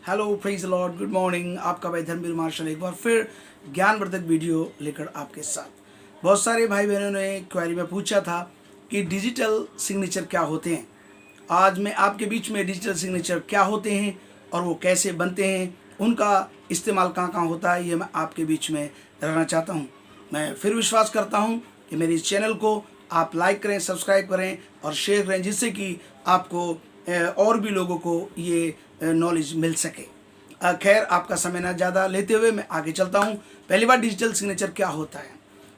Hello praise Lord, good morning. आपका भाई Dharmveer martial एक बार फिर ज्ञानवर्धक वीडियो लेकर आपके साथ। बहुत सारे भाई बहनों ने क्वेरी में पूछा था कि डिजिटल सिग्नेचर क्या होते हैं। आज मैं आपके बीच में डिजिटल सिग्नेचर क्या होते हैं और वो कैसे बनते हैं, उनका इस्तेमाल कहाँ कहाँ होता है, ये मैं आपके बीच में रहना चाहता हूँ। मैं फिर विश्वास करता हूँ कि मेरे इस चैनल को आप लाइक करें, सब्सक्राइब करें और शेयर करें, जिससे कि आपको और भी लोगों को ये नॉलेज मिल सके। खैर, आपका समय ना ज़्यादा लेते हुए मैं आगे चलता हूँ। पहली बार डिजिटल सिग्नेचर क्या होता है।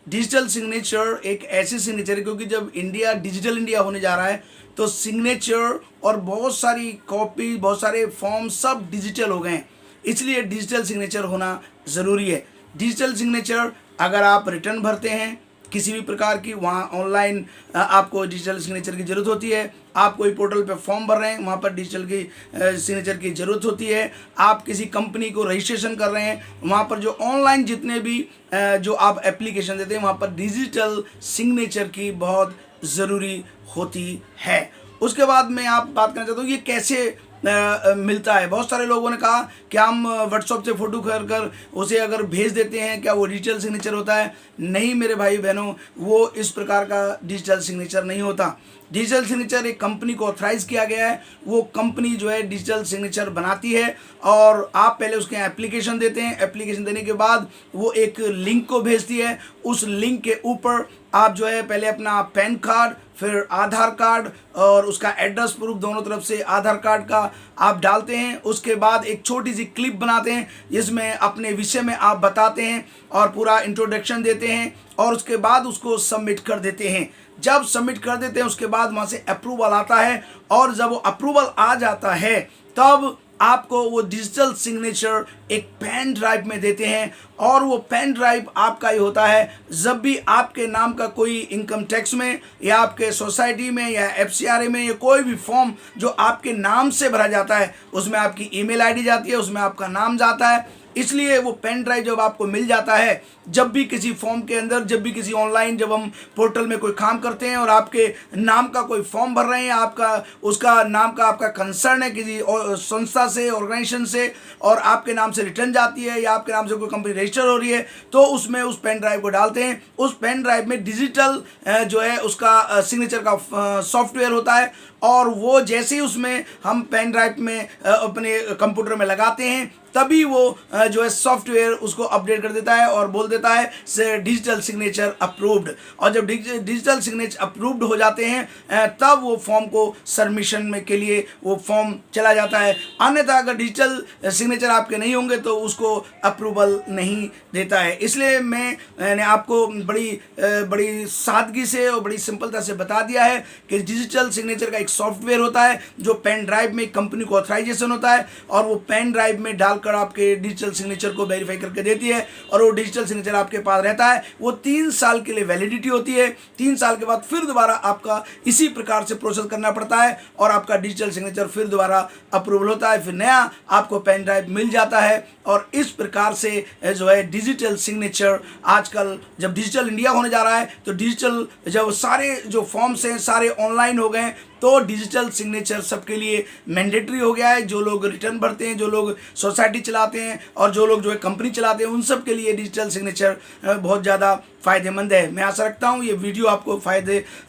डिजिटल सिग्नेचर एक ऐसी सिग्नेचर है, क्योंकि जब इंडिया डिजिटल इंडिया होने जा रहा है तो सिग्नेचर और बहुत सारी कॉपी, बहुत सारे फॉर्म सब डिजिटल हो गए हैं, इसलिए डिजिटल सिग्नेचर होना ज़रूरी है। डिजिटल सिग्नेचर अगर आप रिटर्न भरते हैं किसी भी प्रकार की, वहाँ ऑनलाइन आपको डिजिटल सिग्नेचर की ज़रूरत होती है। आप कोई पोर्टल पे फॉर्म भर रहे हैं, वहाँ पर डिजिटल की सिग्नेचर की ज़रूरत होती है। आप किसी कंपनी को रजिस्ट्रेशन कर रहे हैं, वहाँ पर जो ऑनलाइन जितने भी जो आप एप्लीकेशन देते हैं, वहाँ पर डिजिटल सिग्नेचर की बहुत ज़रूरी होती है। उसके बाद मैं आप बात करना चाहता हूँ ये कैसे मिलता है। बहुत सारे लोगों ने कहा कि हम व्हाट्सएप से फ़ोटो कर उसे अगर भेज देते हैं, क्या वो डिजिटल सिग्नेचर होता है? नहीं मेरे भाई बहनों, वो इस प्रकार का डिजिटल सिग्नेचर नहीं होता। डिजिटल सिग्नेचर एक कंपनी को ऑथराइज किया गया है, वो कंपनी जो है डिजिटल सिग्नेचर बनाती है और आप पहले उसके एप्लीकेशन देते हैं। एप्लीकेशन देने के बाद वो एक लिंक को भेजती है। उस लिंक के ऊपर आप जो है पहले अपना पैन कार्ड, फिर आधार कार्ड और उसका एड्रेस प्रूफ, दोनों तरफ से आधार कार्ड का आप डालते हैं। उसके बाद एक छोटी सी क्लिप बनाते हैं जिसमें अपने विषय में आप बताते हैं और पूरा इंट्रोडक्शन देते हैं और उसके बाद उसको सबमिट कर देते हैं। जब सबमिट कर देते हैं उसके बाद वहाँ से अप्रूवल आता है और जब वो अप्रूवल आ जाता है तब आपको वो डिजिटल सिग्नेचर एक पेन ड्राइव में देते हैं और वो पेन ड्राइव आपका ही होता है। जब भी आपके नाम का कोई इनकम टैक्स में या आपके सोसाइटी में या FCRA में या कोई भी फॉर्म जो आपके नाम से भरा जाता है, उसमें आपकी ईमेल आईडी जाती है, उसमें आपका नाम जाता है। इसलिए वो पेन ड्राइव जब आपको मिल जाता है, जब भी किसी फॉर्म के अंदर, जब भी किसी ऑनलाइन, जब हम पोर्टल में कोई काम करते हैं और आपके नाम का कोई फॉर्म भर रहे हैं, आपका उसका नाम का आपका कंसर्न है किसी संस्था से, ऑर्गेनाइजेशन से, और आपके नाम से रिटर्न जाती है या आपके नाम से कोई कंपनी रजिस्टर हो रही है, तो उसमें उस पेन ड्राइव को डालते हैं। उस पेन ड्राइव में डिजिटल जो है उसका सिग्नेचर का सॉफ्टवेयर होता है और वो जैसे ही उसमें हम पेन ड्राइव में अपने कंप्यूटर में लगाते हैं, तभी वो जो है सॉफ्टवेयर उसको अपडेट कर देता है और बोल देता है से डिजिटल सिग्नेचर अप्रूव्ड। और जब डिजिटल सिग्नेचर अप्रूव्ड हो जाते हैं तब वो फॉर्म को सबमिशन में के लिए वो फॉर्म चला जाता है। अन्यथा अगर डिजिटल सिग्नेचर आपके नहीं होंगे तो उसको अप्रूवल नहीं देता है। इसलिए मैंने आपको बड़ी सादगी से और बड़ी सिंपलता से बता दिया है कि डिजिटल सिग्नेचर का एक सॉफ्टवेयर होता है जो पेन ड्राइव में कंपनी को ऑथराइजेशन होता है और वो पेन ड्राइव में डालकर आपके डिजिटल सिग्नेचर को वेरीफाई करके देती है और वो डिजिटल सिग्नेचर आपके पास रहता है। वो 3 साल के लिए वैलिडिटी होती है। 3 साल के बाद फिर दोबारा आपका इसी प्रकार से प्रोसेस करना पड़ता है और आपका डिजिटल सिग्नेचर फिर दोबारा अप्रूवल होता है, फिर नया आपको पेन ड्राइव मिल जाता है। और इस प्रकार से जो है डिजिटल सिग्नेचर, आजकल जब डिजिटल इंडिया होने जा रहा है तो डिजिटल जब सारे जो फॉर्म्स हैं सारे ऑनलाइन हो गए तो डिजिटल सिग्नेचर सबके लिए मैंडेटरी हो गया है। जो लोग रिटर्न भरते हैं, जो लोग सोसाइटी चलाते हैं और जो लोग जो है कंपनी चलाते हैं, उन सब के लिए डिजिटल सिग्नेचर बहुत ज़्यादा फ़ायदेमंद है। मैं आशा रखता हूँ ये वीडियो आपको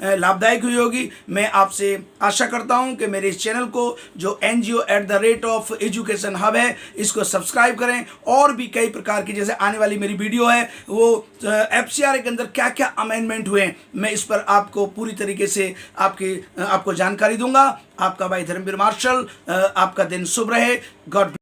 लाभदायक हुई होगी। मैं आपसे आशा करता हूँ कि मेरे इस चैनल को जो NGO@education hub है, इसको सब्सक्राइब करें और भी कई प्रकार की, जैसे आने वाली मेरी वीडियो है वो FCRA के अंदर क्या क्या अमेंडमेंट हुए हैं, मैं इस पर आपको पूरी तरीके से आपको जानकारी दूंगा। आपका भाई धर्मवीर मार्शल, आपका दिन शुभ रहे। God bless.